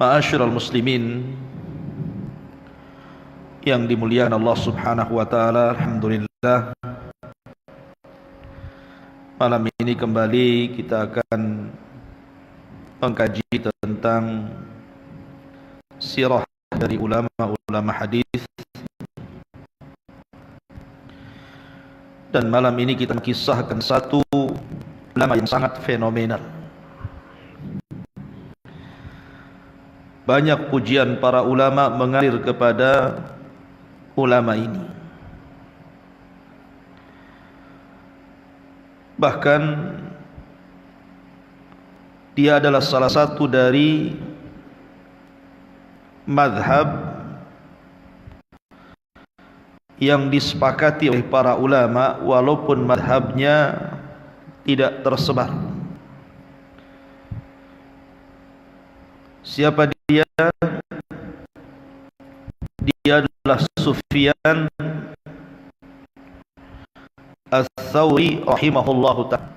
Ma'asyiral muslimin yang dimuliakan Allah Subhanahu wa taala, alhamdulillah malam ini kembali kita akan mengkaji tentang sirah dari ulama-ulama hadis, dan malam ini kita kisahkan satu ulama yang sangat fenomenal. Banyak pujian para ulama mengalir kepada ulama ini. Bahkan dia adalah salah satu dari mazhab yang disepakati oleh para ulama walaupun mazhabnya tidak tersebar. Siapa dia? Dia adalah Sufyan Ats-Tsauri rahimahullahu ta'ala.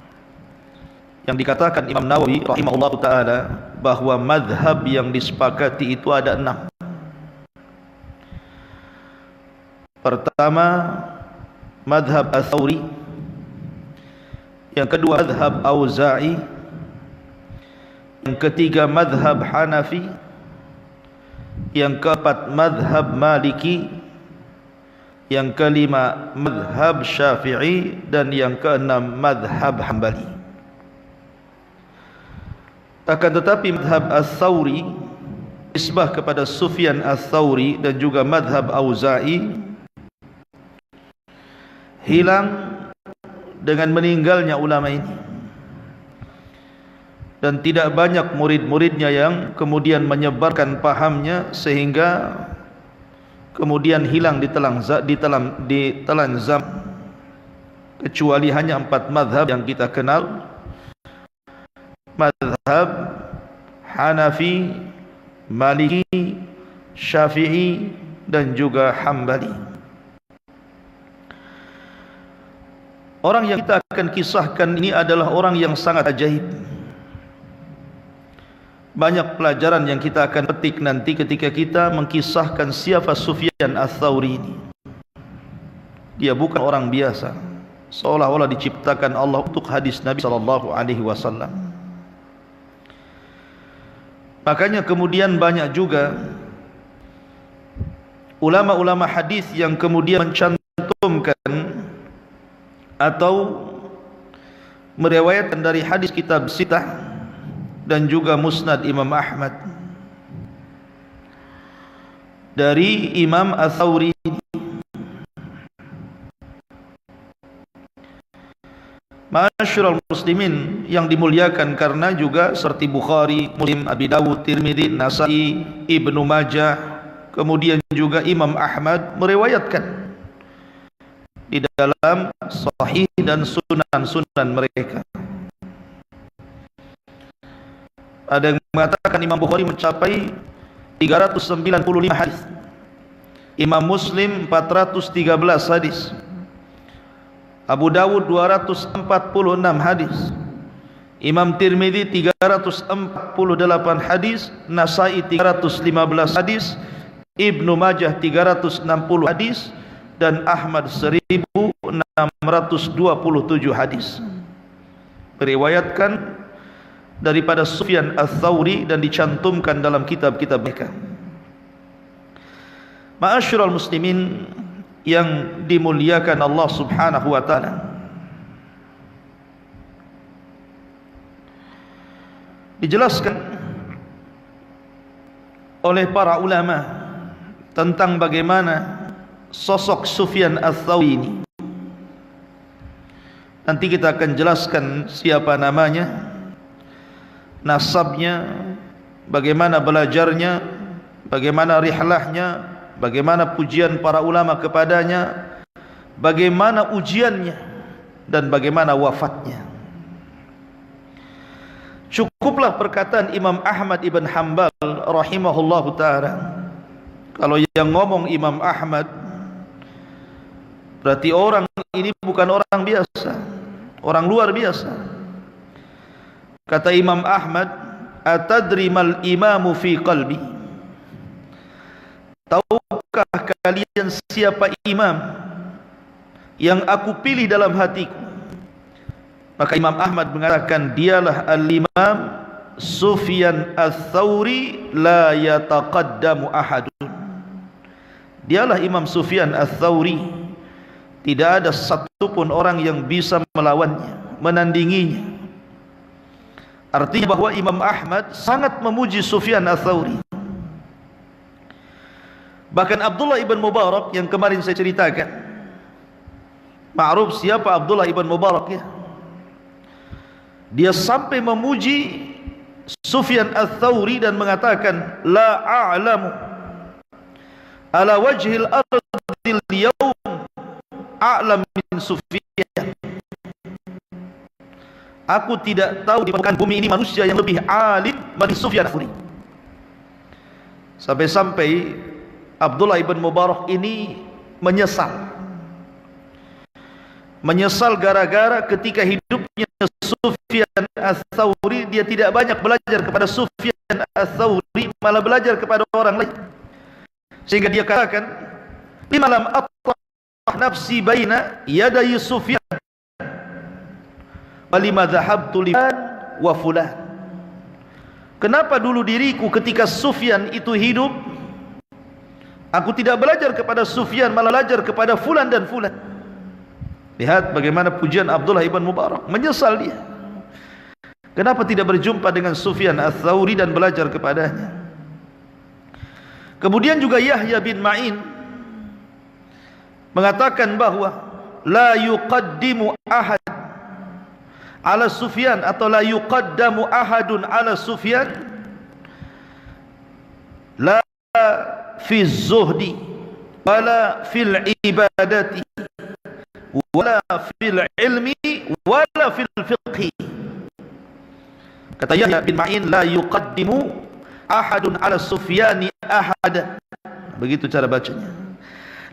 Yang dikatakan Imam Nawawi rahimahullahu ta'ala bahwa mazhab yang disepakati itu ada 6. Pertama, mazhab Ats-Tsauri. Yang kedua, mazhab Auza'i. Yang ketiga, mazhab Hanafi. Yang keempat, mazhab Maliki. Yang kelima, mazhab Syafi'i. Dan yang keenam, mazhab Hambali. Akan tetapi mazhab Ats-Tsauri nisbah kepada Sufyan Ats-Tsauri dan juga mazhab Auza'i hilang dengan meninggalnya ulama ini, dan tidak banyak murid-muridnya yang kemudian menyebarkan pahamnya sehingga kemudian hilang ditelan zaman, kecuali hanya 4 mazhab yang kita kenal: mazhab Hanafi, Maliki, Syafi'i dan juga Hambali. Orang yang kita akan kisahkan ini adalah orang yang sangat ajaib. Banyak pelajaran yang kita akan petik nanti ketika kita mengkisahkan siapa Sufyan Ats-Tsauri ini. Dia bukan orang biasa, seolah-olah diciptakan Allah untuk hadis Nabi SAW. Makanya kemudian banyak juga ulama-ulama hadis yang kemudian mencantumkan atau meriwayatkan dari hadis kitab Sitah dan juga Musnad Imam Ahmad dari Imam Ats-Tsauri. Ma'asyiral muslimin yang dimuliakan, karena juga seperti Bukhari, Muslim, Abi Dawud, Tirmidzi, Nasa'i, Ibnu Majah, kemudian juga Imam Ahmad meriwayatkan di dalam sahih dan sunan-sunan mereka. Ada yang mengatakan Imam Bukhari mencapai 395 hadis, Imam Muslim 413 hadis, Abu Dawud 246 hadis, Imam Tirmidzi 348 hadis, Nasa'i 315 hadis, Ibnu Majah 360 hadis, dan Ahmad 1627 hadis. Meriwayatkan daripada Sufyan Ats-Tsauri dan dicantumkan dalam kitab-kitab mereka. Ma'asyiral muslimin yang dimuliakan Allah Subhanahu wa taala, dijelaskan oleh para ulama tentang bagaimana sosok Sufyan Ats-Tsauri ini. Nanti kita akan jelaskan siapa namanya, nasabnya, bagaimana belajarnya, bagaimana rihlahnya, bagaimana pujian para ulama kepadanya, bagaimana ujiannya, dan bagaimana wafatnya. Cukuplah perkataan Imam Ahmad ibn Hanbal rahimahullahu ta'ala. Kalau yang ngomong Imam Ahmad, berarti orang ini bukan orang biasa, orang luar biasa. Kata Imam Ahmad, atadri mal imamu fi qalbi? Tahukah kalian siapa imam yang aku pilih dalam hatiku? Maka Imam Ahmad mengatakan, dialah al-imam Sufyan ats-Tsauri la yataqaddamu ahadun. Dialah Imam Sufyan ats-Tsauri, tidak ada satupun orang yang bisa melawannya, menandinginya. Artinya bahwa Imam Ahmad sangat memuji Sufyan ats-Tsauri. Bahkan Abdullah ibn Mubarak yang kemarin saya ceritakan, ma'ruf siapa Abdullah ibn Mubarak ya, dia sampai memuji Sufyan ats-Tsauri dan mengatakan, la a'lamu ala wajhil ardil yawm a'lam min Sufyan. Aku tidak tahu di permukaan bumi ini manusia yang lebih alim dari Sufyan ats-Tsauri. Sampai-sampai Abdullah ibn Mubarak ini menyesal gara-gara ketika hidupnya Sufyan ats-Tsauri dia tidak banyak belajar kepada Sufyan ats-Tsauri, malah belajar kepada orang lain, sehingga dia katakan, lima lam atrah nafsi baina yaday Sufyan wa lima dhahabtu liman wa fulan. Kenapa dulu diriku ketika Sufyan itu hidup aku tidak belajar kepada Sufyan, malah belajar kepada fulan dan fulan. Lihat bagaimana pujian Abdullah ibn Mubarak. Menyesal dia, kenapa tidak berjumpa dengan Sufyan ats-Tsauri dan belajar kepadanya. Kemudian juga Yahya bin Ma'in mengatakan bahwa la yuqaddimu ahad ala Sufyan, atau la yuqaddamu ahadun ala Sufyan la fi zuhdi wala fil ibadati wala fil ilmi wala fil fiqhi. Kata Yahya bin Ma'in, la yuqaddimu ahadun ala Sufyani ahada. Begitu cara bacanya.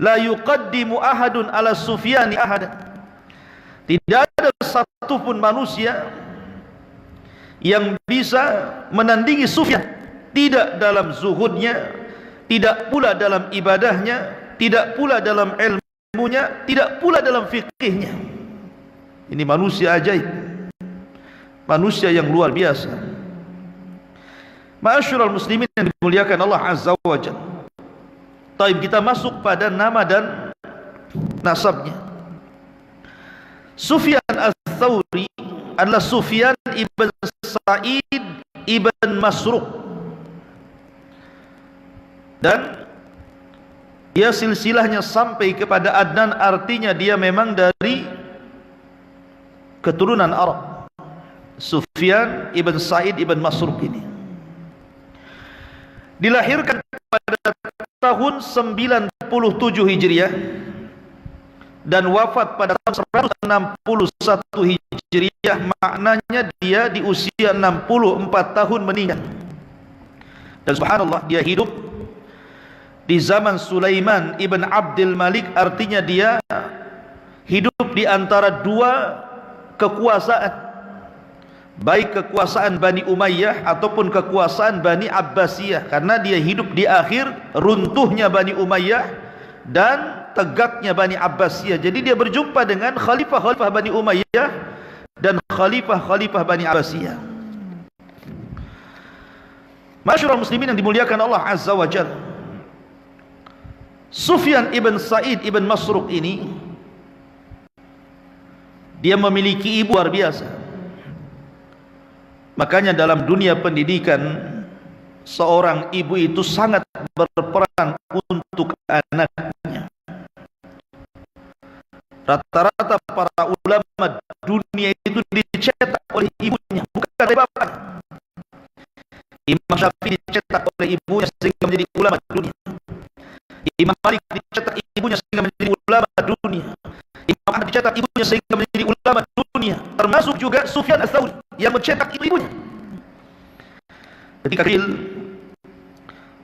La yuqaddimu ahadun ala Sufyani ahada. Tidak ada satupun manusia yang bisa menandingi Sufyan, tidak dalam zuhudnya, tidak pula dalam ibadahnya, tidak pula dalam ilmunya, tidak pula dalam fikihnya. Ini manusia ajaib, manusia yang luar biasa. Ma'asyiral muslimin yang dimuliakan Allah Azza wa Jalla. Taib, kita masuk pada nama dan nasabnya. Sufyan ats-Tsauri adalah Sufyan ibn Sa'id ibn Masruq, dan dia silsilahnya sampai kepada Adnan, artinya dia memang dari keturunan Arab. Sufyan ibn Sa'id ibn Masruq ini dilahirkan pada tahun 97 Hijriah dan wafat pada tahun 161 Hijriah. Maknanya dia di usia 64 tahun meninggal. Dan subhanallah, dia hidup di zaman Sulaiman ibn Abdul Malik, artinya dia hidup di antara dua kekuasaan, baik kekuasaan Bani Umayyah ataupun kekuasaan Bani Abbasiyah, karena dia hidup di akhir runtuhnya Bani Umayyah dan tegaknya Bani Abbasiyah. Jadi dia berjumpa dengan khalifah-khalifah Bani Umayyah dan khalifah-khalifah Bani Abbasiyah. Masyarul muslimin yang dimuliakan Allah Azza wa Jalla, Sufyan ibn Sa'id ibn Masruq ini dia memiliki ibu luar biasa. Makanya dalam dunia pendidikan, seorang ibu itu sangat berperan untuk anaknya. Rata-rata para ulama dunia itu dicetak oleh ibunya, bukan oleh bapaknya. Imam Syafi'i dicetak oleh ibunya sehingga menjadi ulama dunia. Imam Malik dicetak ibunya sehingga menjadi ulama dunia. Imam Ahmad dicetak ibunya sehingga menjadi ulama dunia. Termasuk juga Sufyan ats-Tsauri yang mencetak ibunya. Ketika kecil,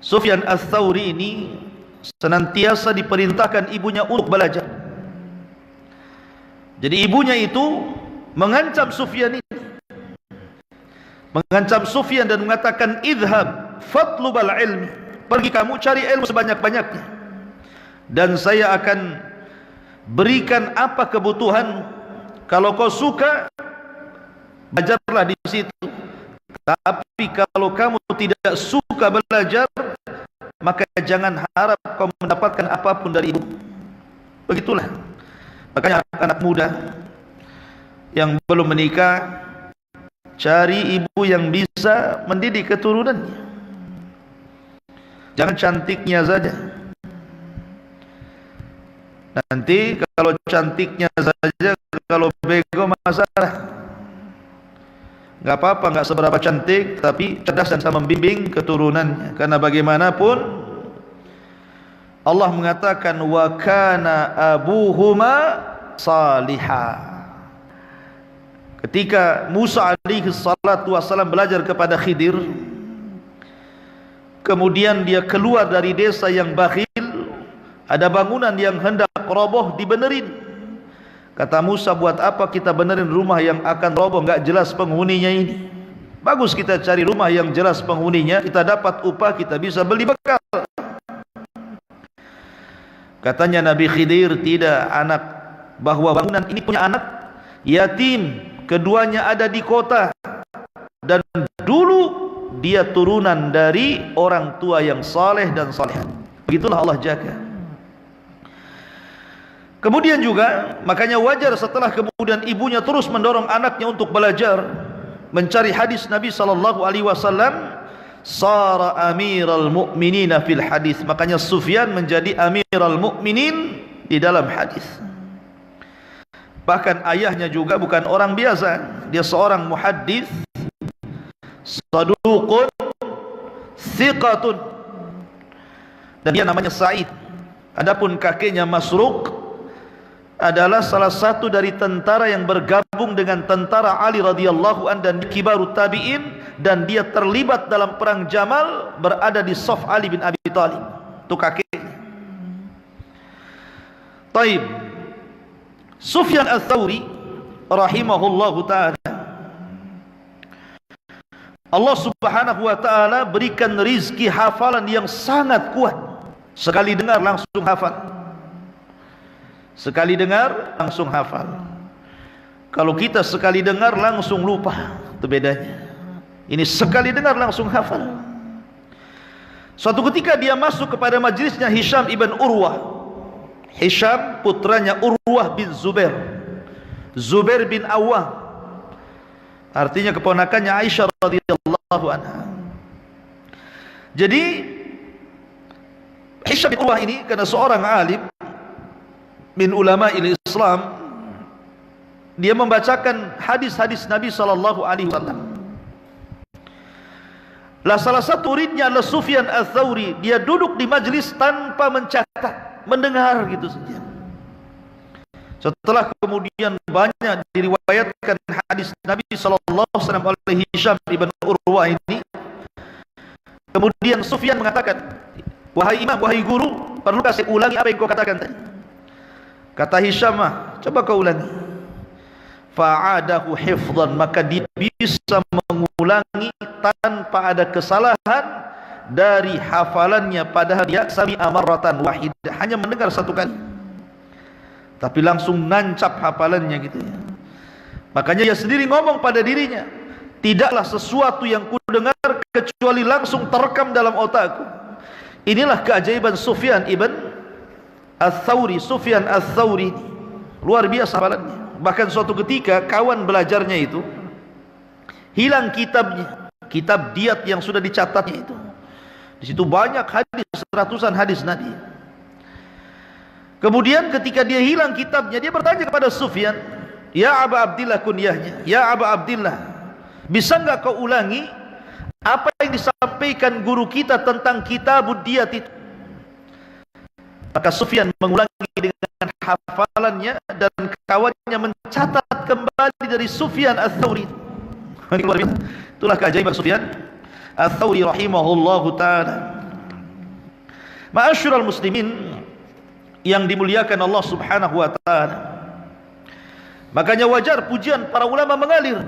Sufyan ats-Tsauri ini senantiasa diperintahkan ibunya untuk belajar. Jadi ibunya itu mengancam Sufyan ini, mengancam Sufyan dan mengatakan, idhab fatlubal ilmi, pergi kamu cari ilmu sebanyak-banyaknya, dan saya akan berikan apa kebutuhan. Kalau kau suka, belajarlah di situ. Tapi kalau kamu tidak suka belajar, maka jangan harap kau mendapatkan apapun dari ibu. Begitulah. Makanya anak muda yang belum menikah, cari ibu yang bisa mendidik keturunannya. Jangan cantiknya saja. Nanti kalau cantiknya saja, kalau bego masalah. Gak apa-apa, gak seberapa cantik, tapi cerdas dan bisa membimbing keturunannya. Karena bagaimanapun Allah mengatakan, wa kana abuhuma salihah. Ketika Musa alaihi salatu wassalam belajar kepada Khidir, kemudian dia keluar dari desa yang bakhil, ada bangunan yang hendak roboh, dibenerin. Kata Musa, buat apa kita benerin rumah yang akan roboh, enggak jelas penghuninya ini. Bagus kita cari rumah yang jelas penghuninya, kita dapat upah, kita bisa beli bekal. Katanya Nabi Khidir, tidak anak, bahwa bangunan ini punya anak yatim, keduanya ada di kota, dan dulu dia turunan dari orang tua yang saleh dan salehat. Begitulah Allah jaga. Kemudian juga, makanya wajar setelah kemudian ibunya terus mendorong anaknya untuk belajar, mencari hadis Nabi SAW, sara amiral mu'minina fil hadis. Makanya Sufyan menjadi amiral mu'minin di dalam hadis. Bahkan ayahnya juga bukan orang biasa, dia seorang muhaddis, saduqun, thiqatun, dan dia namanya Sa'id. Adapun kakeknya Masruq adalah salah satu dari tentara yang bergabung dengan tentara Ali radhiyallahu an dan kibarut tabi'in, dan dia terlibat dalam perang Jamal, berada di saf Ali bin Abi Thalib. Itu kakeknya. Taib. Sufyan Ats-Tsauri rahimahullahu taala, Allah subhanahu wa taala berikan rizki hafalan yang sangat kuat. Sekali dengar langsung hafal. Sekali dengar langsung hafal. Kalau kita sekali dengar langsung lupa, itu bedanya. Ini sekali dengar langsung hafal. Suatu ketika dia masuk kepada majlisnya Hisham ibn Urwah. Hisham putranya Urwah bin Zubair, Zubair bin Awwam, artinya keponakannya Aisyah radhiyallahu anha. Jadi Hisham bin Urwah ini karena seorang alim min ulama'il Islam, dia membacakan hadis-hadis Nabi sallallahu alaihi wasallam. Lah salah satu muridnya adalah Sufyan Ats-Tsauri. Dia duduk di majlis tanpa mencatat, mendengar gitu saja. Setelah kemudian banyak diriwayatkan hadis Nabi sallallahu alaihi wasallam oleh Hisham ibn Urwah ini, kemudian Sufyan mengatakan, wahai imam, wahai guru, perlukah saya ulangi apa yang kau katakan tadi? Kata Hisham, coba kau ulangi. Fa'adahu hifdhan, maka dia bisa mengulangi tanpa ada kesalahan dari hafalannya, padahal dia sami'a marratan wahidah, hanya mendengar satu kali, tapi langsung nancap hafalannya gitu ya. Makanya dia sendiri ngomong pada dirinya, tidaklah sesuatu yang ku dengar kecuali langsung terekam dalam otakku. Inilah keajaiban Sufyan ibn Ats-Tsauri. Sufyan Ats-Tsauri luar biasa hafalannya. Bahkan suatu ketika kawan belajarnya itu hilang kitabnya, kitab diat yang sudah dicatatnya itu. Di situ banyak hadis, ratusan hadis Nabi. Kemudian ketika dia hilang kitabnya, dia bertanya kepada Sufyan, ya Aba Abdillah, kunyahnya, ya Aba Abdillah, bisa enggak kau ulangi apa yang disampaikan guru kita tentang kitabud diat itu? Maka Sufyan mengulangi dengan hafalannya, dan kawannya mencatat kembali dari Sufyan Ats-Tsauri. Itulah keajaiban Sufyan Ats-Tsauri rahimahullahu ta'ala. Ma'asyiral muslimin yang dimuliakan Allah subhanahu wa ta'ala, makanya wajar pujian para ulama mengalir.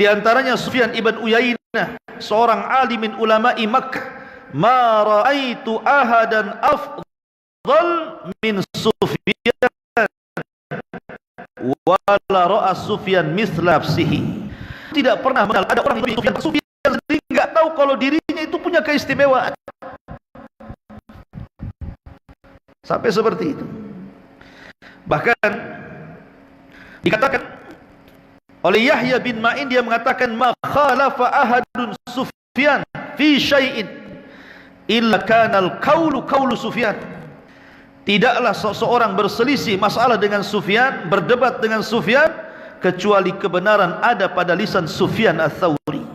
Di antaranya Sufyan ibn Uyainah, seorang alimin ulama'i Makkah, ma ra'aitu ahadan afdal min Sufyan wala ra'a Sufyan misla nafsihi. Tidak pernah mengenal ada orang yang lebih Sufyan sendiri enggak tahu kalau dirinya itu punya keistimewaan. Sampai seperti itu. Bahkan dikatakan oleh Yahya bin Ma'in, dia mengatakan ma khalafa ahadun Sufyan fi syai'in illa kana al-qawlu qawlu Sufyan. Tidaklah seseorang berselisih masalah dengan Sufyan, berdebat dengan Sufyan, kecuali kebenaran ada pada lisan Sufyan ats-Tsauri.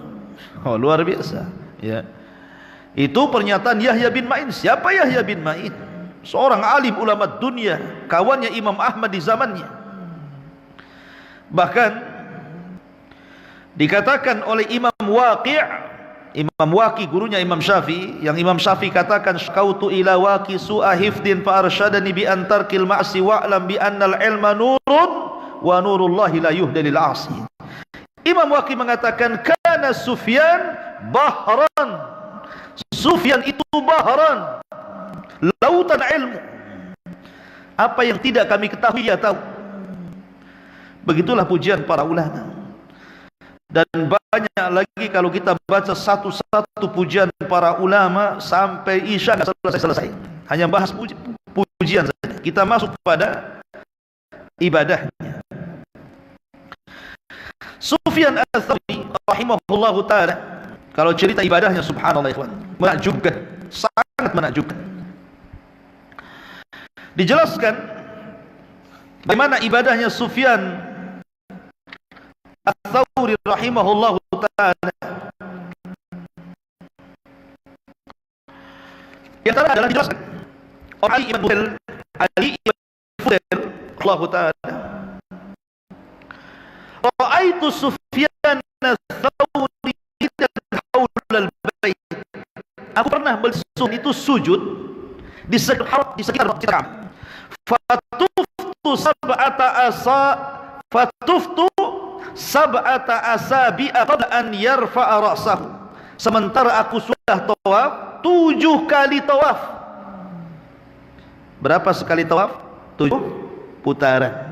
Oh, luar biasa, ya. Itu pernyataan Yahya bin Ma'in. Siapa Yahya bin Ma'in? Seorang alim ulama dunia, kawannya Imam Ahmad di zamannya. Bahkan dikatakan oleh Imam Waqi', gurunya Imam Syafi'i, yang Imam Syafi'i katakan syakautu ila Waqi su'a hifdin fa arsyadani bi antarkil ma'si wa'lam bi annal ilma nurun wa nurullahi la yuhda lil 'asi. Imam Waqi' mengatakan kana Sufyan bahran. Sufyan itu bahran, lautan ilmu. Apa yang tidak kami ketahui dia tahu. Begitulah pujian para ulama. Dan banyak lagi kalau kita baca satu-satu pujian para ulama sampai Isya tidak selesai. Hanya bahas pujian saja. Kita masuk pada ibadahnya. Sufyan ats-Tsauri rahimahullahu ta'ala, kalau cerita ibadahnya subhanallah ikhwan, menakjubkan, sangat menakjubkan. Dijelaskan bagaimana ibadahnya Sufyan ats-Tsauri rahimahullahu ta'ala. Di antara adalah dijelaskan Ali ibn Fudail Allah ta'ala, ra'aitu Sufyan ats-Tsauri haulal bait. Aku pernah melihat itu sujud di sekitar Ka'bah. Fatuftu sab'ata asabi'a qabla an yarfa'a ra'sahu. Sementara aku sudah tawaf 7 kali tawaf. Berapa sekali tawaf? 7 putaran.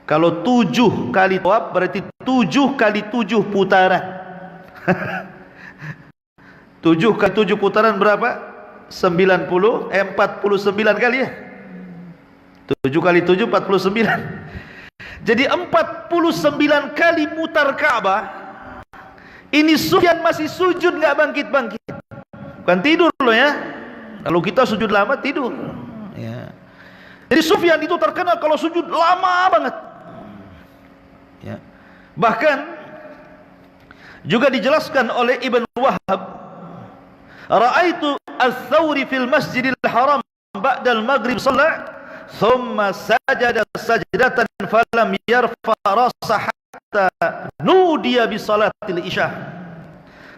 Kalau 7 kali tawaf berarti 7 kali 7 putaran. 7 kali 7 putaran berapa? 49 kali ya. 7 kali 7 49. Jadi 49 kali mutar Ka'bah. Ini Sufyan masih sujud, enggak bangkit-bangkit. Bukan tidur loh ya. Kalau kita sujud lama tidur. Ya. Jadi Sufyan itu terkenal kalau sujud lama banget. Ya. Bahkan juga dijelaskan oleh Ibn Wahab, ra'aitu ats-Tsauri fil Masjidil Haram ba'da al-maghrib shalla thumma sajada sajdatan falam yarfa ra'sa hatta nudiya bi salatil isya.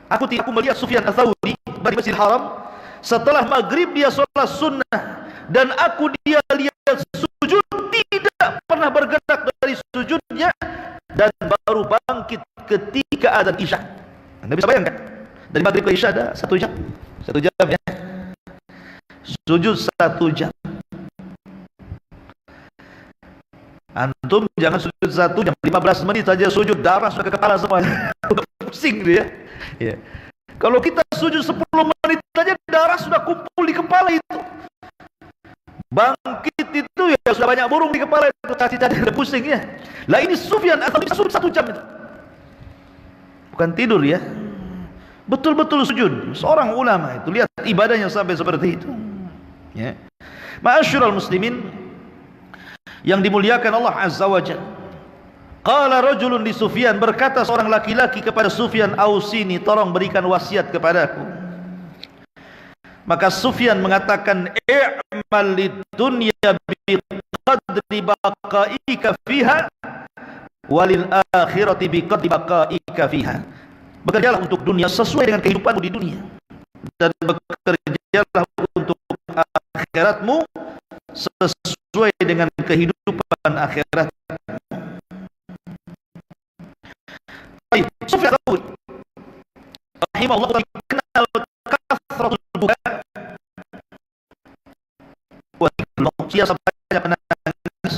Aku melihat Sufyan ats-Tsauri di Masjidil Haram setelah maghrib, dia salat sunnah, dan aku dia lihat sujud tidak pernah bergerak dari sujudnya, dan baru bangkit ketika azan isya. Anda bisa bayangkan dari maghrib ke isya ada 1 jam. 1 jam ya. Sujud 1 jam. Antum jangan sujud 1 jam, 15 menit saja sujud, darah sudah ke kepala semuanya. Udah pusing dia. Ya. Kalau kita sujud 10 menit saja darah sudah kumpul di kepala itu. Bangkit itu ya sudah banyak burung di kepala itu, caci-caci udah pusing ya. Lah ini Sufyan atau bisa sujud 1 jam itu. Bukan tidur ya. Betul-betul sujud. Seorang ulama itu lihat ibadahnya sampai seperti itu. Ya. Ma'asyiral muslimin yang dimuliakan Allah Azza wa Jalla. Qala rajulun li Sufyan, berkata seorang laki-laki kepada Sufyan, ausini, tolong berikan wasiat kepadaku. Maka Sufyan mengatakan, i'mal lidunya biqadri baqaika fiha walil akhirati biqadri baqaika fiha. Bekerjalah untuk dunia sesuai dengan kehidupanmu di dunia, dan bekerjalah untuk akhiratmu sesuai dengan kehidupan akhirat. rahimahullah dikenal kathratul buka wa siasa banyak menangis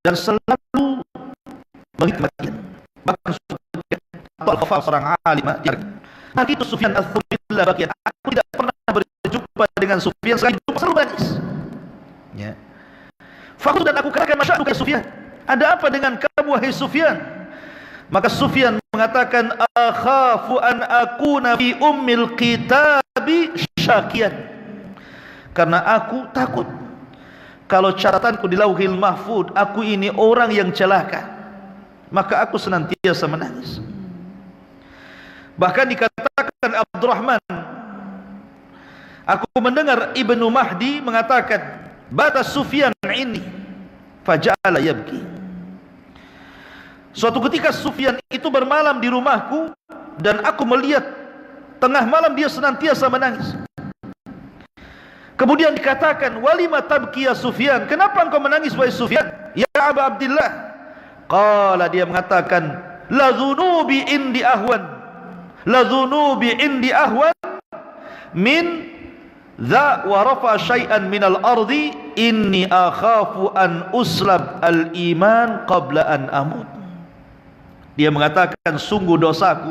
dan selalu begitu kematian. Bahkan Al-Khafaf seorang alim nanti itu Sufyan Ats-Tsauri bagian aku tidak pernah berjumpa dengan Sufyan sekali jumpa selalu menangis ya. Fakultu dan aku katakan masya'nuka Sufyan, ada apa dengan kamu wahai Sufyan? Maka Sufyan mengatakan akhafu an akuna fi ummil kitabi syakian, karena aku takut kalau catatanku di Lauhil Mahfud aku ini orang yang celaka, maka aku senantiasa menangis. Bahkan dikatakan Abdurrahman, aku mendengar Ibnu Mahdi mengatakan bata Sufyan ini faja'ala yabki. Suatu ketika Sufyan itu bermalam di rumahku dan aku melihat tengah malam dia senantiasa menangis. Kemudian dikatakan walima tabki ya Sufyan, kenapa engkau menangis wahai Sufyan ya Aba Abdillah? Qala, dia mengatakan la dhunubi indi ahwan, la dhunubi indi ahwan min dha wa rafa syai'an minal ardi inni akhafu an uslab al-iman qabla an amut. Dia mengatakan sungguh dosaku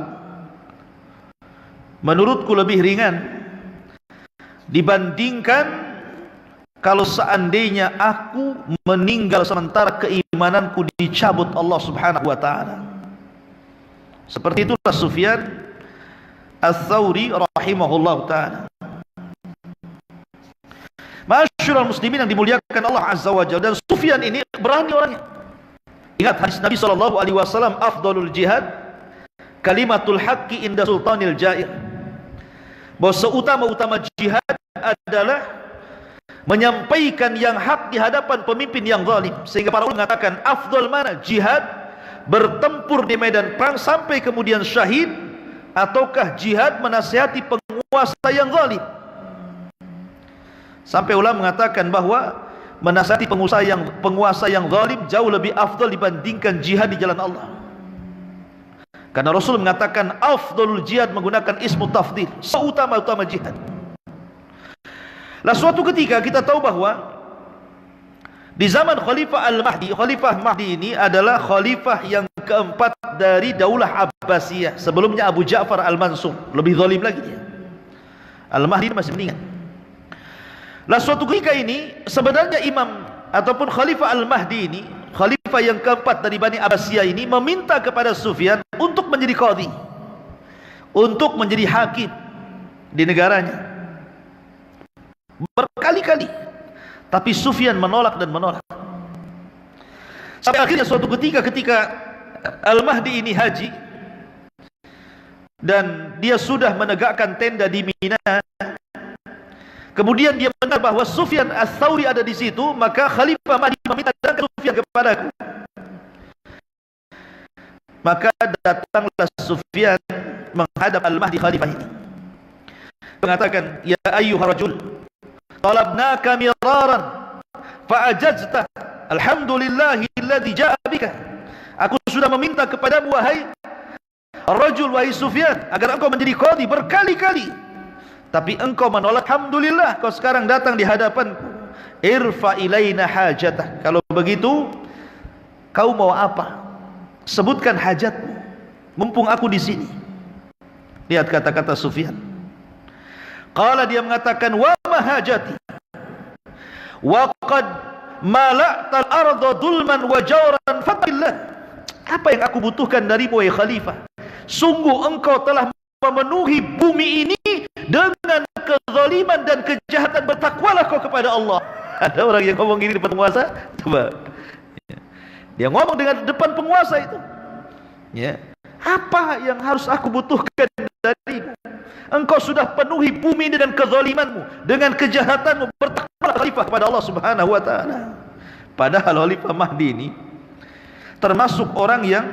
menurutku lebih ringan dibandingkan kalau seandainya aku meninggal sementara keimananku dicabut Allah Subhanahu wa taala. Seperti itulah Sufyan Ats-Tsauri rahimahullah taala. Masyarul muslimin yang dimuliakan Allah Azza wa Jalla, dan Sufyan ini berani orangnya. Ingat hadis Nabi SAW, afdalul jihad kalimatul haqqi inda sultanil jair, bahwa seutama-utama jihad adalah menyampaikan yang hak di hadapan pemimpin yang zalim. Sehingga para ulama mengatakan afdal mana, jihad bertempur di medan perang sampai kemudian syahid, ataukah jihad menasihati penguasa yang zalim. Sampai ulama mengatakan bahwa menasihati penguasa yang zalim jauh lebih afdal dibandingkan jihad di jalan Allah. Karena Rasul mengatakan afdalul jihad menggunakan ismu tafdil, seutama-utama jihad. Lah suatu ketika kita tahu bahwa di zaman Khalifah Al-Mahdi, Khalifah Mahdi ini adalah khalifah yang keempat dari Daulah Abbasiyah. Sebelumnya Abu Ja'far Al-Mansur, lebih zalim lagi dia. Al-Mahdi masih meninggal. Lah suatu ketika ini sebenarnya imam ataupun Khalifah Al-Mahdi ini, khalifah yang keempat dari Bani Abbasiyah ini, meminta kepada Sufyan untuk menjadi qadhi, untuk menjadi hakim di negaranya berkali-kali. Tapi Sufyan menolak dan menolak. Sampai akhirnya suatu ketika Al-Mahdi ini haji dan dia sudah menegakkan tenda di Mina, kemudian dia benar bahwa Sufyan Ats-Tsauri ada di situ, maka Khalifah Mahdi meminta datang Sufyan kepadaku. Maka datanglah Sufyan menghadap Al-Mahdi Khalifah ini, mengatakan, ya ayyuhar rajul, talabnaka miraran fa'ajajta, alhamdulillahi alladhi ja'a bika. Aku sudah meminta kepadamu wahai rajul, wahai Sufyan, agar engkau menjadi qadhi berkali-kali, tapi engkau menolak. Alhamdulillah kau sekarang datang di hadapanku. Irfa ilaina hajatah. Kalau begitu kau mau apa? Sebutkan hajatmu, mumpung aku di sini. Lihat kata-kata Sufyan. Qala, dia mengatakan, wa ma hajati wa qad mala'tal arda dulman wa jawran fatillah. Apa yang aku butuhkan darimu wahai khalifah? Sungguh engkau telah memenuhi bumi ini dengan kezaliman dan kejahatan, bertakwalah kau kepada Allah. Ada orang yang ngomong gini depan penguasa? Coba. Dia ngomong dengan depan penguasa itu. Ya. Apa yang harus aku butuhkan darimu? Engkau sudah penuhi bumi ini dengan kezalimanmu, dengan kejahatanmu, bertakwalah khalifah kepada Allah Subhanahu wa taala. Padahal Khalifah Mahdi ini termasuk orang yang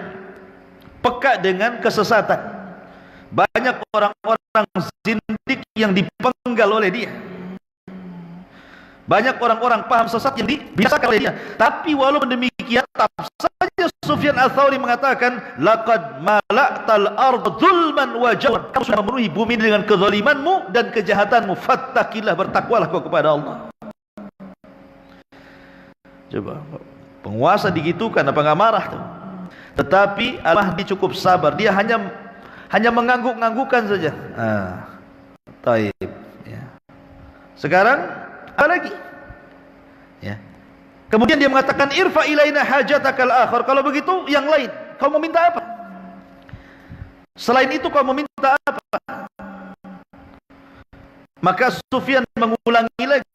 peka dengan kesesatan. Banyak orang-orang zindik yang dipenggal oleh dia. Banyak orang-orang paham sesat yang dibiasakan oleh dia. Tapi walaupun demikian, tetap saja Sufyan Ats-Tsauri mengatakan, laqad mala'tal ardh zulman wa jawran. Kamu sudah memenuhi bumi dengan kezalimanmu dan kejahatanmu. Fattaqillah, bertakwalah kau kepada Allah. Coba, penguasa digitukan apa enggak marah tuh? Tetapi Al-Mahdi cukup sabar. Dia hanya mengangguk-anggukan saja. Taib. Ya. Sekarang apa lagi? Ya. Kemudian dia mengatakan, irfa ilaina hajatakal akhar. Kalau begitu yang lain, kau mau minta apa? Selain itu kau mau minta apa? Maka Sufyan mengulangi lagi,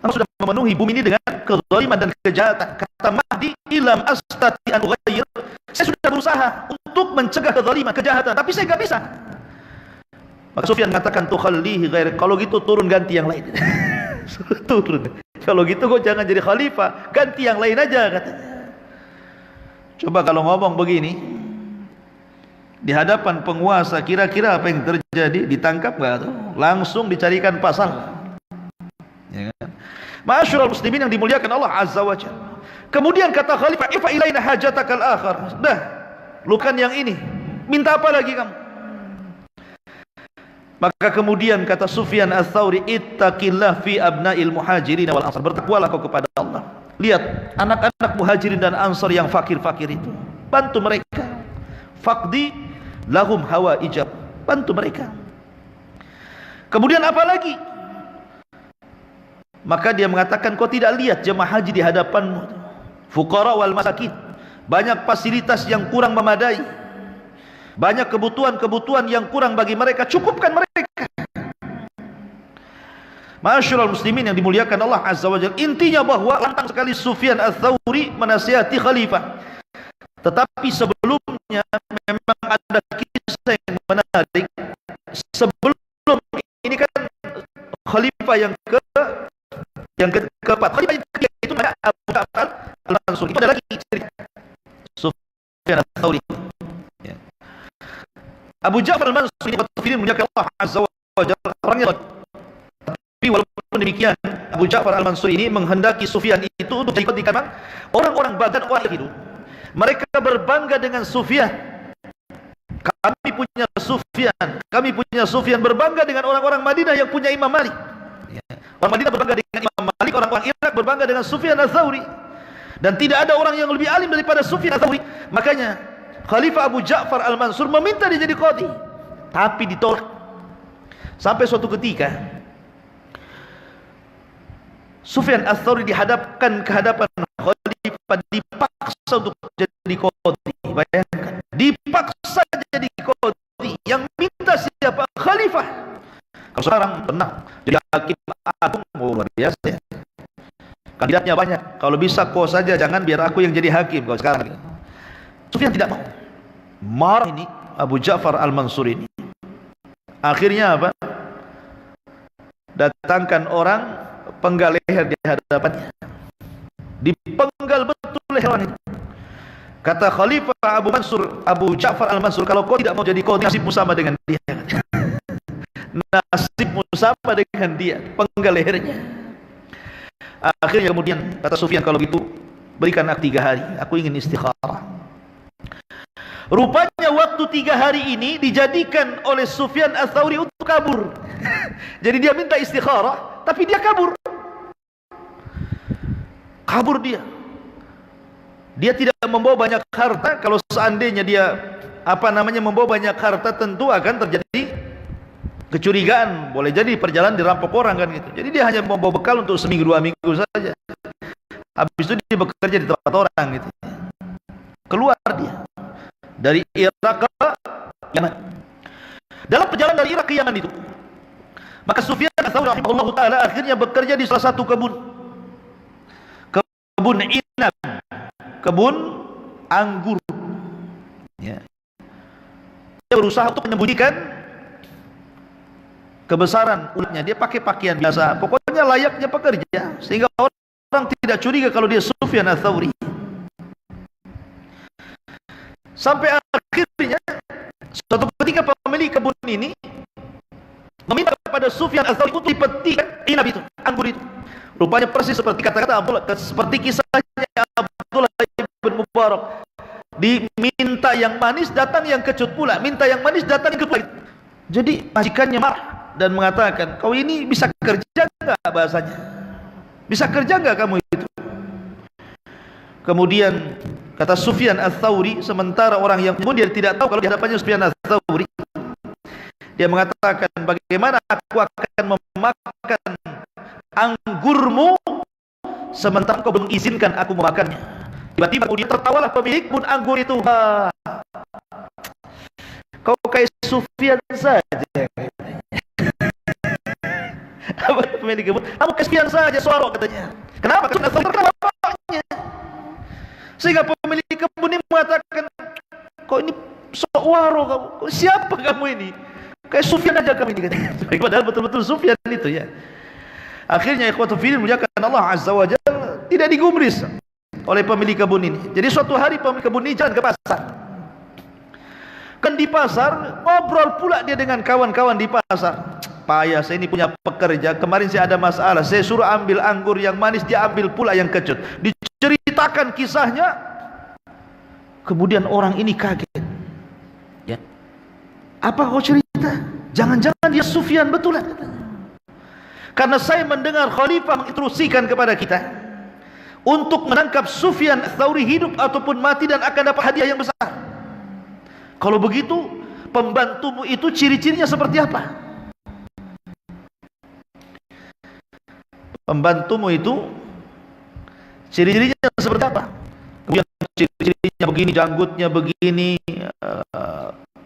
kamu sudah memenuhi bumi ini dengan kezaliman dan kejahatan. Kata Mahdi, ilam astati an ughayyir. Saya sudah berusaha untuk mencegah kezaliman, kejahatan, tapi saya enggak bisa. Maka Sufyan mengatakan, tukhallihi ghair. Kalau gitu turun, ganti yang lain. Turun. Kalau gitu kau jangan jadi khalifah, ganti yang lain aja, katanya. Coba kalau ngomong begini di hadapan penguasa, kira-kira apa yang terjadi? Ditangkap enggak tuh? Langsung dicarikan pasal. Ya kan? Ma'asyiral muslimin yang dimuliakan Allah Azza wa Jalla. Kemudian kata khalifah, ifa ilaina hajatakal akhar. Dah, lukan yang ini. Minta apa lagi kamu? Maka kemudian kata Sufyan Ats-Tsauri, ittaqillah fi abna'il muhajirin wal ansar. Bertakwalah kau kepada Allah. Lihat anak-anak muhajirin dan ansar yang fakir-fakir itu, bantu mereka. Faqdi lahum hawaijab, bantu mereka. Kemudian apa lagi? Maka dia mengatakan, kau tidak lihat jemaah haji di hadapanmu, fuqara wal masakin, banyak fasilitas yang kurang memadai, banyak kebutuhan-kebutuhan yang kurang bagi mereka, cukupkan mereka. Ma'asyiral muslimin yang dimuliakan Allah Azza wa Jalla. Intinya bahwa lantang sekali Sufyan Ats-Tsauri menasihati khalifah. Tetapi sebelumnya memang ada kisah yang menarik. Sebelum ini kan khalifah yang keempat, khalifah yang ketiga itu namanya Abu Ja'far Al-Mansur. Itu ada lagi cerita Sufyan Ats-Tsauri. Ya. Abu Ja'far Al-Mansur ini memuliakan Allah Azza wa Jalla, orangnya. Tapi walaupun demikian, Abu Ja'far Al-Mansur ini menghendaki Sufyan itu untuk ikut di kalangan orang-orang Baghdad orang itu. Mereka berbangga dengan Sufyan. Kami punya Sufyan berbangga dengan orang-orang Madinah yang punya Imam Malik. Orang Madinah berbangga dengan Imam Malik, orang-orang Irak berbangga dengan Sufyan Ats-Tsauri. Dan tidak ada orang yang lebih alim daripada Sufyan Ats-Tsauri. Makanya Khalifah Abu Ja'far Al-Mansur meminta dia jadi qadhi, tapi ditolak. Sampai suatu ketika Sufyan Ats-Tsauri dihadapkan ke hadapan khalifah, dipaksa untuk jadi qadhi. Bayangkan, dipaksa jadi qadhi. Yang minta siapa? Khalifah. Kalau sekarang tenang, jadi hakim agung, luar biasa ya. Kandidatnya banyak. Kalau bisa kau saja, jangan biar aku yang jadi hakim. Kalau sekarang Sufyan tidak mau. Marah ini Abu Ja'far Al-Mansur ini. Akhirnya apa? Datangkan orang, penggal leher di hadapannya. Dipenggal betul leher orang itu. Kata Khalifah Abu Ja'far Al-Mansur, kalau kau tidak mau jadi qadhi, nasibmu sama dengan dia. Nasibmu sama dengan dia, penggal lehernya. Akhirnya kemudian kata Sufyan, kalau gitu berikan aku 3 hari, aku ingin istikharah. Rupanya waktu 3 hari ini dijadikan oleh Sufyan Ats-Tsauri untuk kabur. Jadi dia minta istikharah, tapi dia kabur. Kabur dia. Dia tidak membawa banyak harta. Kalau seandainya dia membawa banyak harta, tentu akan terjadi kecurigaan. Boleh jadi perjalanan dirampok orang kan gitu. Jadi dia hanya membawa bekal untuk seminggu 2 minggu saja. Habis itu dia bekerja di tempat orang gitu. Keluar dia dari Irak ke Yaman. Dalam perjalanan dari Irak ke Yaman itu, maka Sufyan Ats-Tsauri rahimahullahu taala akhirnya bekerja di salah satu kebun inab, kebun anggur. Ya. Dia berusaha untuk menyembunyikan kebesaran ulatnya. Dia pakai pakaian biasa, pokoknya layaknya pekerja, sehingga orang tidak curiga kalau dia Sufyan Ats-Tsauri. Sampai akhirnya suatu ketika pemilik kebun ini meminta kepada Sufyan Ats-Tsauri untuk dipetik inab itu, anggur itu. Rupanya persis seperti kata-kata Abdullah, seperti kisahnya Abdullah bin Mubarak. Diminta yang manis, datang yang kecut pula. Minta yang manis, datang yang kecut pula. Jadi majikannya marah dan mengatakan, kau ini bisa kerja enggak, bahasanya? Bisa kerja enggak kamu itu? Kemudian kata Sufyan Ats-Tsauri, sementara orang yang kemudian tidak tahu kalau di hadapannya Sufyan Ats-Tsauri, dia mengatakan, bagaimana aku akan memakan anggurmu sementara kau belum izinkan aku memakannya. Tiba-tiba kemudian tertawalah pemilik kebun anggur itu. Kau kayak Sufyan saja. Apa pemilik kebun? Kamu kayak Sufyan saja, Suara katanya. Kenapa? Karena bapaknya. Sehingga pemilik kebun ini mengatakan, kau ini Suara kamu. Siapa kamu ini? Kayak Sufyan aja kami ini. Padahal betul-betul Sufyan itu ya. Akhirnya ikhwatu fillah muliakan Allah Azza wa Jalla, tidak digubris oleh pemilik kebun ini. Jadi suatu hari pemilik kebun ini jalan ke pasar. Kan di pasar ngobrol pula dia dengan kawan-kawan di pasar. Payah, saya ini punya pekerja, kemarin saya ada masalah, saya suruh ambil anggur yang manis, dia ambil pula yang kecut. Diceritakan kisahnya. Kemudian orang ini kaget. Ya. Apa kau cerita? Jangan-jangan dia Sufyan betulan. Karena saya mendengar khalifah menginstruksikan kepada kita untuk menangkap Sufyan Ats-Tsauri hidup ataupun mati, dan akan dapat hadiah yang besar. Kalau begitu, pembantumu itu ciri-cirinya seperti apa? Pembantumu itu ciri-cirinya seperti apa? Kemudian ciri-cirinya begini, janggutnya begini,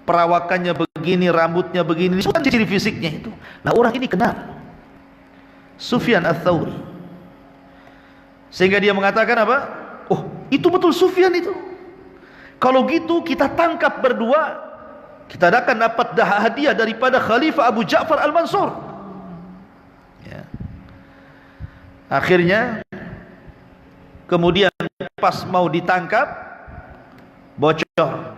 perawakannya begini, rambutnya begini, disebutkan ciri fisiknya itu. Nah, orang ini kenal Sufyan Ats-Tsauri, sehingga dia mengatakan apa? Oh, itu betul Sufyan itu. Kalau gitu kita tangkap berdua, kita akan dapat hadiah daripada Khalifah Abu Ja'far Al-Mansur. Ya. Akhirnya kemudian pas mau ditangkap, bocor.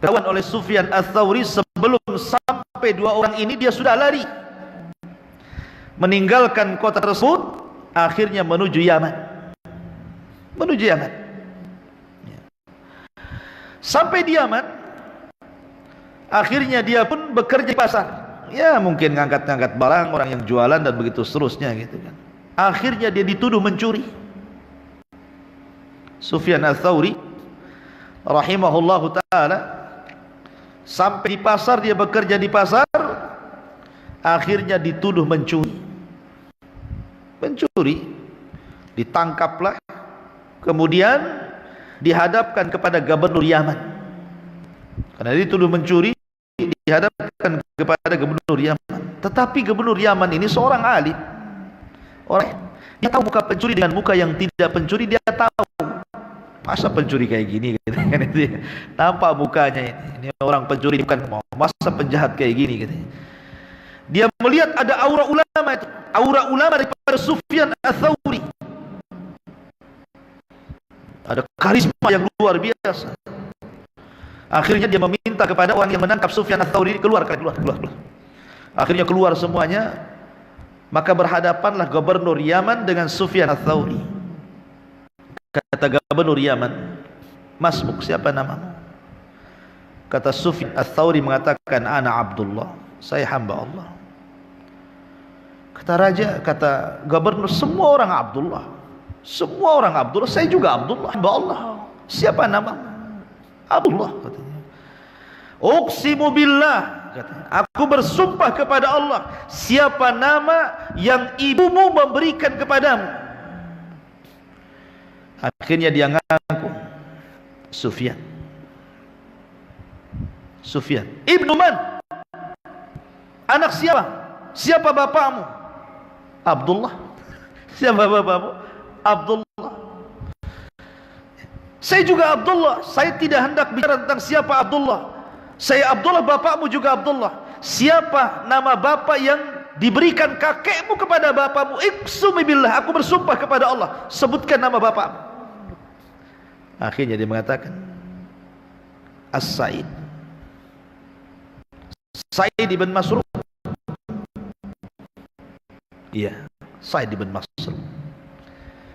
Ketahuan oleh Sufyan Ats-Tsauri, sebelum sampai dua orang ini dia sudah lari, meninggalkan kota tersebut, akhirnya menuju Yaman. Menuju Yaman. Ya. Sampai di Yaman, akhirnya dia pun bekerja di pasar. Ya, mungkin ngangkat-ngangkat barang orang yang jualan dan begitu seterusnya gitu kan. Akhirnya dia dituduh mencuri. Sufyan Ats-Tsauri rahimahullahu taala sampai di pasar, dia bekerja di pasar, akhirnya dituduh mencuri. Mencuri, ditangkaplah, kemudian dihadapkan kepada gubernur Yaman. Karena dituduh mencuri, dihadapkan kepada gubernur Yaman. Tetapi gubernur Yaman ini seorang alim, orang dia tahu muka pencuri dengan muka yang tidak pencuri, dia tahu masa pencuri kayak gini gitu. Nampak mukanya ini orang pencuri, bukan masa penjahat kayak gini gitu. Dia melihat ada aura ulama itu, aura ulama daripada Sufyan Ats-Tsauri. Ada karisma yang luar biasa. Akhirnya dia meminta kepada orang yang menangkap Sufyan Ats-Tsauri, keluar. Akhirnya keluar semuanya. Maka berhadapanlah gubernur Yaman dengan Sufyan Ats-Tsauri. Kata gubernur Yaman, Masmuk, siapa namamu? Kata Sufyan Ats-Tsauri mengatakan, ana Abdullah, saya hamba Allah. Kata raja, kata gubernur, semua orang Abdullah. Semua orang Abdullah, saya juga Abdullah, hamba Allah. Siapa namamu? Abdullah, katanya. Uqsimu billah, katanya, aku bersumpah kepada Allah, siapa nama yang ibumu memberikan kepadamu? Akhirnya dia ngaku, Sufyan. Sufyan ibnu man? Anak siapa? Siapa bapakmu? Abdullah. Siapa bapakmu? Abdullah. Saya juga Abdullah. Saya tidak hendak bicara tentang siapa Abdullah. Saya Abdullah, bapakmu juga Abdullah. Siapa nama bapak yang diberikan kakekmu kepada bapakmu? Iqsumi billah, aku bersumpah kepada Allah, sebutkan nama bapakmu. Akhirnya dia mengatakan, As-Sa'id, Sa'id ibn Masruq. Iya, Sa'id bin Masruq.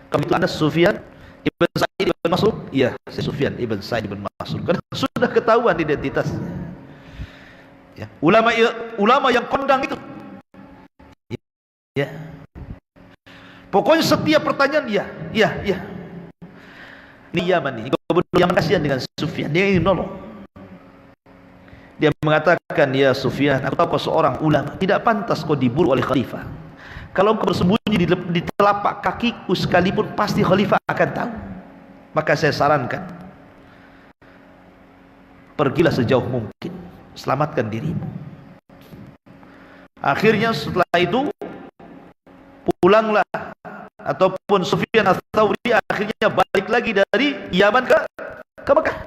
Kamu itu Anda Sufyan ibn Sa'id ibn Masruq? Iya, saya Sufyan ibn Sa'id ibn Masruq. Karena sudah ketahuan identitasnya. Ya. Ulama yang kondang itu. Ya. Pokoknya setiap pertanyaan dia, iya. Ini Yaman ini, gubernur yang kasihan dengan Sufyan, dia ingin nolong. Dia mengatakan, ya Sufyan, aku tahu kau seorang ulama, tidak pantas kau diburu oleh khalifah. Kalau kau bersembunyi di telapak kakiku sekalipun, pasti khalifah akan tahu. Maka saya sarankan, pergilah sejauh mungkin, selamatkan dirimu. Akhirnya setelah itu pulanglah, ataupun Sufyan Ats-Tsauri akhirnya balik lagi dari Yaman ke Mekah.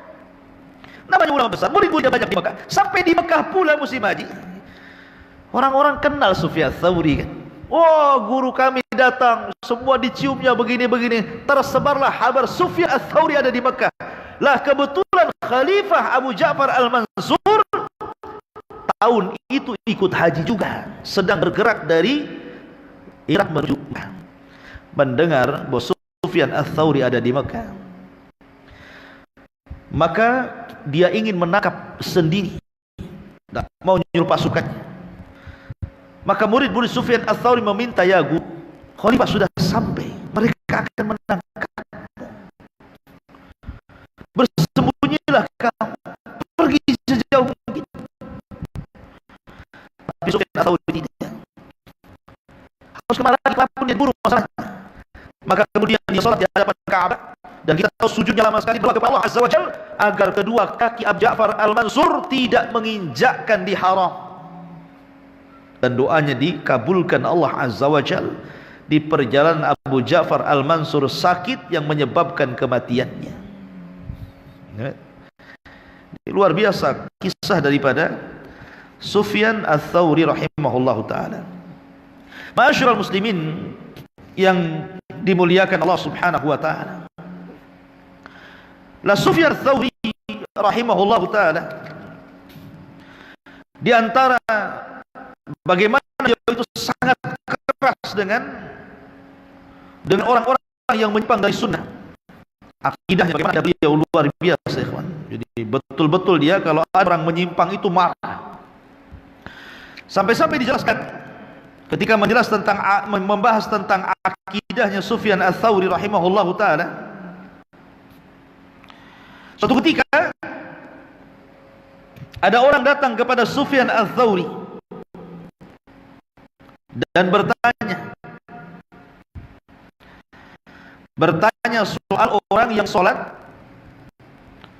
Namanya ulama besar, murid-muridnya banyak di Mekah. Sampai di Mekah pula musim haji, orang-orang kenal Sufyan Ats-Tsauri kan. Oh, guru kami datang, semua diciumnya begini-begini. Tersebarlah kabar Sufyan Ats-Tsauri ada di Mekah. Lah kebetulan Khalifah Abu Ja'far Al-Mansur tahun itu ikut haji juga, sedang bergerak dari Irak menuju Mekah. Mendengar bahwa Sufyan Ats-Tsauri ada di Mekah, maka dia ingin menangkap sendiri, tak mau nyuruh pasukannya. Maka murid-murid Sufyan Ats-Tsauri meminta, ya guru, khalifah sudah sampai, mereka akan menangkapmu. Bersembunyilah kamu, pergi sejauh mungkin. Tapi Sufyan Ats-Tsauri tidak. Harus kemana lagi, kapan dia buru masalahnya. Maka kemudian dia sholat di hadapan Ka'bah, dan kita tahu sujudnya lama sekali, berdoa kepada Allah Azza wa Jalla agar kedua kaki Abu Ja'far Al-Mansur tidak menginjakkan di haram. Dan doanya dikabulkan Allah Azza wa Jalla. Di perjalanan Abu Ja'far Al-Mansur sakit yang menyebabkan kematiannya. Luar biasa kisah daripada Sufyan Ats-Tsauri rahimahullahu ta'ala. Ma'asyiral muslimin yang dimuliakan Allah subhanahu wa ta'ala, la Sufyan Ats-Tsauri rahimahullahu ta'ala, di antara bagaimana dia itu sangat keras dengan orang-orang yang menyimpang dari sunnah. Akidahnya bagaimana beliau luar biasa, ikhwan. Jadi betul-betul dia kalau ada orang menyimpang itu marah. Sampai-sampai dijelaskan ketika membahas tentang akidahnya Sufyan Ats-Tsauri rahimahullahu ta'ala. Suatu ketika ada orang datang kepada Sufyan Ats-Tsauri dan bertanya soal orang yang sholat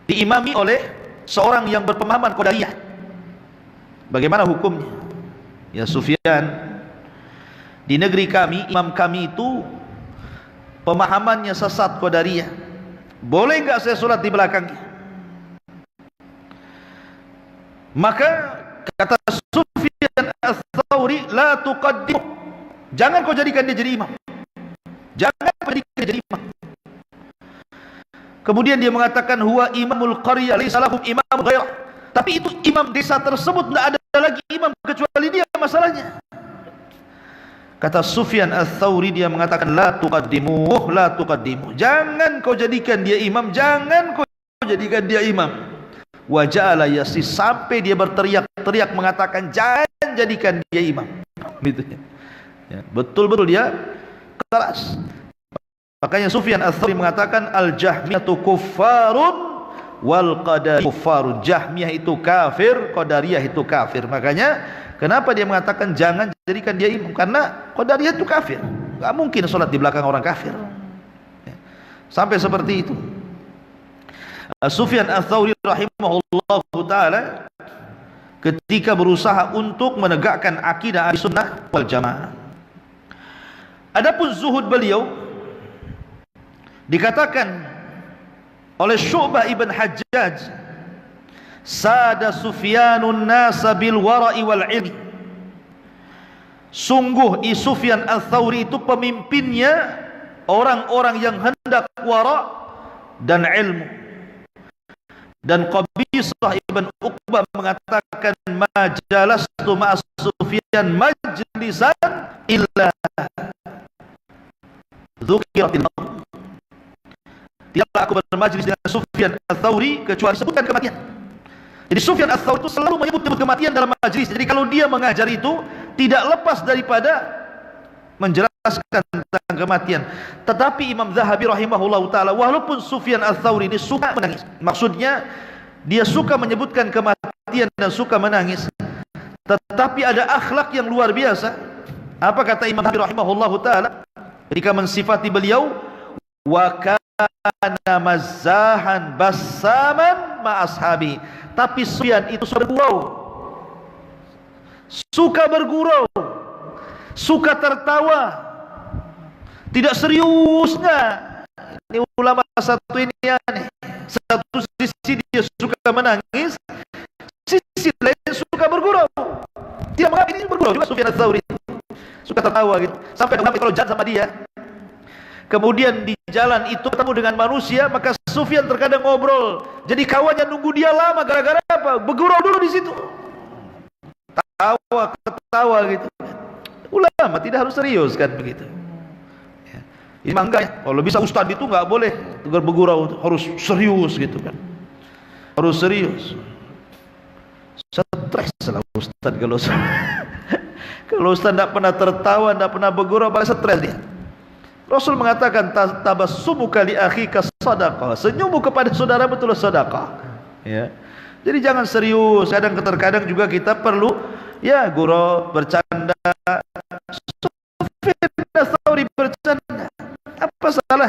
diimami oleh seorang yang berpemahaman Qadariyah, bagaimana hukumnya? Ya Sufyan, di negeri kami, imam kami itu pemahamannya sesat Qadariyah. Boleh enggak saya sholat di belakangnya? Maka kata Sufyan Ats-Tsauri, la tuqaddim, jangan kau jadikan dia jadi imam. Jangan kau jadikan dia jadi imam. Kemudian dia mengatakan, huwa imamul qaryah laisa lahum imam ghairah. Tapi itu imam desa tersebut tidak ada lagi imam kecuali dia, masalahnya. Kata Sufyan Ats-Tsauri, dia mengatakan, la tuqaddimuh, la tuqaddimuh, jangan kau jadikan dia imam, jangan kau jadikan dia imam. Wa ja'ala yasis, sampai dia berteriak-teriak mengatakan, jangan jadikan dia imam. Gitu ya. Betul-betul dia keras. Makanya Sufyan Ats-Tsauri mengatakan, al-Jahmiyatu kuffarun wal Qadariyah kuffarun. Jahmiyah itu kafir, Qadariyah itu kafir. Makanya kenapa dia mengatakan jangan jadikan dia imam? Karena Qadariyah itu kafir, enggak mungkin sholat di belakang orang kafir. Sampai seperti itu. Sufyan Ats-Tsauri rahimahullahu ta'ala ketika berusaha untuk menegakkan akidah Ahlussunnah wal Jamaah. Adapun zuhud beliau dikatakan oleh Syu'bah ibn Hajjaj, sada Sufyanun nasa bil wara'i wal ilmi. Sungguh Sufyan Ats-Tsauri itu pemimpinnya orang-orang yang hendak wara' dan ilmu. Dan Qabisah ibn Uqbah mengatakan, majalastu ma'a Sufyan majlisan illa dzukiratil maut. Tidaklah aku bermajlis dengan Sufyan Ats-Tsauri kecuali sebutkan kematian. Jadi Sufyan Ats-Tsauri itu selalu menyebut kematian dalam majlis. Jadi kalau dia mengajar itu tidak lepas daripada menjelaskan tentang kematian. Tetapi Imam Zahabi rahimahullahu taala, walaupun Sufyan Ats-Tsauri ini suka menangis, maksudnya dia suka menyebutkan kematian dan suka menangis, tetapi ada akhlak yang luar biasa. Apa kata Imam Zahabi rahimahullahu taala ketika mensifati beliau? Wa kana mazzahan bassaman ma ashabi. Tapi Sufyan itu suka bergurau, suka tertawa, tidak serius. Ini ulama satu ini aneh. Satu sisi dia suka menangis, sisi lain suka bergurau. Tidak mengapa ini bergurau juga Sufyan Ats-Tsauri, suka tertawa gitu. Sampai kalau jalan sama dia, kemudian di jalan itu ketemu dengan manusia, maka Sufyan terkadang ngobrol. Jadi kawannya nunggu dia lama gara-gara apa? Bergurau dulu di situ. Tawa, ketawa gitu. Ulama tidak harus serius kan begitu. Ya. Ini enggak ya. Kalau bisa ustaz itu enggak boleh bergurau, harus serius gitu kan. Harus serius. Stres lah ustaz kalau kalau ustaz tidak pernah tertawa, tidak pernah bergurau, paling stres dia. Rasul mengatakan tabassumuka li akhika sadaqah. Senyummu kepada saudara betul sedekah. Ya. Jadi jangan serius. Kadang-kadang juga kita perlu ya gurau, bercanda. Sufyan Ats-Tsauri bercanda. Apa salah?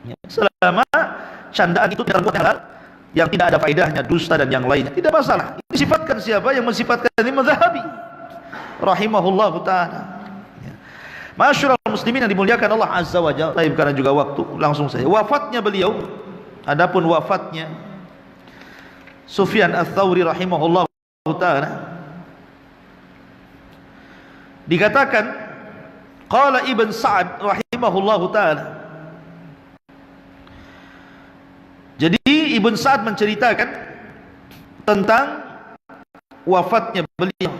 Ya. Selama candaan itu tidak buat yang tidak ada faedahnya, dusta dan yang lainnya, tidak masalah. Ini sifatkan siapa yang mensifatkan Imam Zahabi rahimahullahu taala. Masyarul muslimin yang dimuliakan Allah Azza wa Jalla. Tapi karena juga waktu, langsung saja wafatnya beliau. Adapun wafatnya Sufyan Ats-Tsauri rahimahullah taala, dikatakan qala Ibn Sa'ad rahimahullah taala. Jadi Ibn Sa'ad menceritakan tentang wafatnya beliau.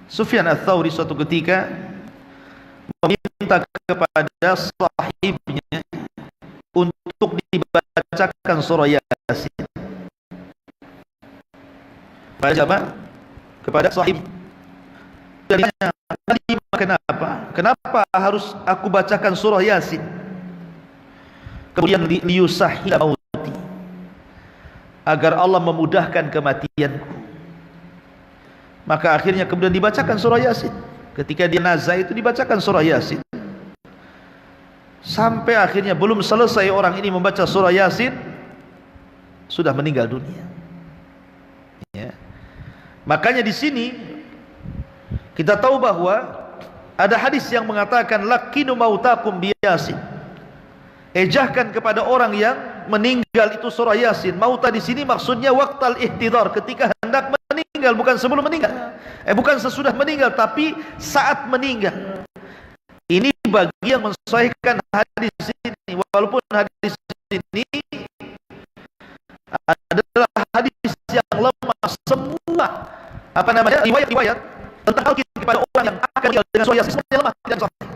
Sufyan Ats-Tsauri suatu ketika meminta kepada sahibnya untuk dibacakan surah Yasin. Kepada siapa? Kepada sahib. Dan dia tanya, kenapa? Kenapa harus aku bacakan surah Yasin? Kemudian liyusahhila mauti, agar Allah memudahkan kematianku. Maka akhirnya kemudian dibacakan surah Yasin. Ketika dia nazah itu dibacakan surah Yasin. Sampai akhirnya belum selesai orang ini membaca surah Yasin, sudah meninggal dunia. Ya. Makanya di sini kita tahu bahwa ada hadis yang mengatakan lakinu mautakum bi Yasin. Ejahkan kepada orang yang meninggal itu surah Yasin. Mauta di sini maksudnya waqtal ihtidar, ketika hendak meninggal, bukan sebelum meninggal. Bukan sesudah meninggal, tapi saat meninggal. Ini bagi yang mensahihkan hadis ini, walaupun hadis ini adalah hadis yang lemah. Semua riwayat-riwayat tentang talqin kepada orang yang akan meninggal dengan surah Yasin semuanya lemah, tidak sahih.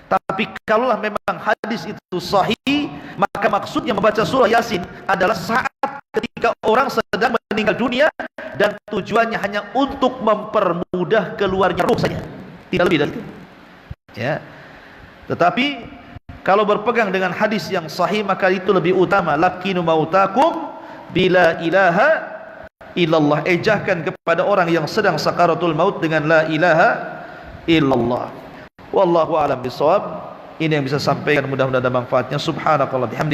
Tapi kalaulah memang hadis itu sahih, maka maksudnya membaca surah Yasin adalah saat ketika orang sedang meninggal dunia, dan tujuannya hanya untuk mempermudah keluarnya ruh saja, tidak lebih dari itu. Ya. Tetapi kalau berpegang dengan hadis yang sahih, maka itu lebih utama. Lakinu mautakum bila ilaha illallah. Ejahkan kepada orang yang sedang sakaratul maut dengan la ilaha illallah. Wallahu a'lam bishawab. Ini yang bisa sampaikan, mudah-mudahan ada manfaatnya. Subhanakallah bihamdi.